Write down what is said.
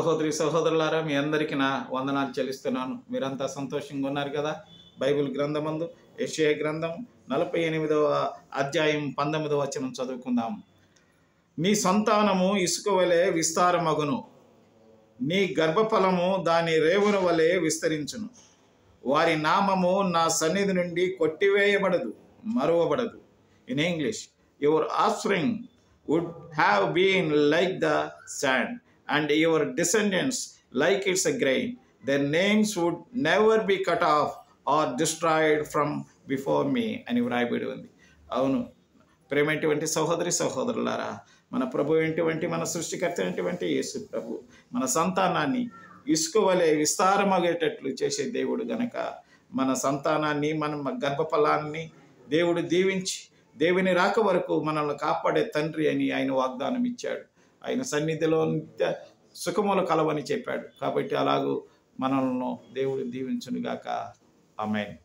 సహోదరి సహోదరులారా, మీ అందరికీ నా వందనాలు చెల్లిస్తున్నాను. మీరంతా సంతోషంగా ఉన్నారు కదా? బైబిల్ గ్రంథమందు యెషయా గ్రంథం 48వ అధ్యాయం 19వ వచనం చదువుకుందాం. నీ సంతానము ఇసుక వలె విస్తారమగును, నీ గర్భఫలము దాని రేవుల వలె విస్తరించును. వారి నామము నా సన్నిధి నుండి కొట్టివేయబడదు, మరువబడదు. In English, your offspring would have been like the sand, and your descendants like its grain. Their names would never be cut off or destroyed from before me అని వ్రాయబడి ఉంది. అవును ప్రేమటువంటి సహోదరి సహోదరులారా, మన ప్రభు ఏంటివంటి, మన సృష్టికర్త ఏంటివంటి యేసు ప్రభు మన సంతానాన్ని ఇసుక వలె విస్తారమగేటట్లు చేసే దేవుడు గనక మన సంతానాన్ని, మన గర్భఫలాన్ని దేవుడు దీవించి దేవుని రాక వరకు మనల్ని కాపాడే తండ్రి అని ఆయన వాగ్దానం ఇచ్చాడు. ఆయన సన్నిధిలో నిత్య సుఖములు కలవని చెప్పాడు. కాబట్టి అలాగూ మనల్ని దేవుడు దీవించునుగాక. ఆమేన్.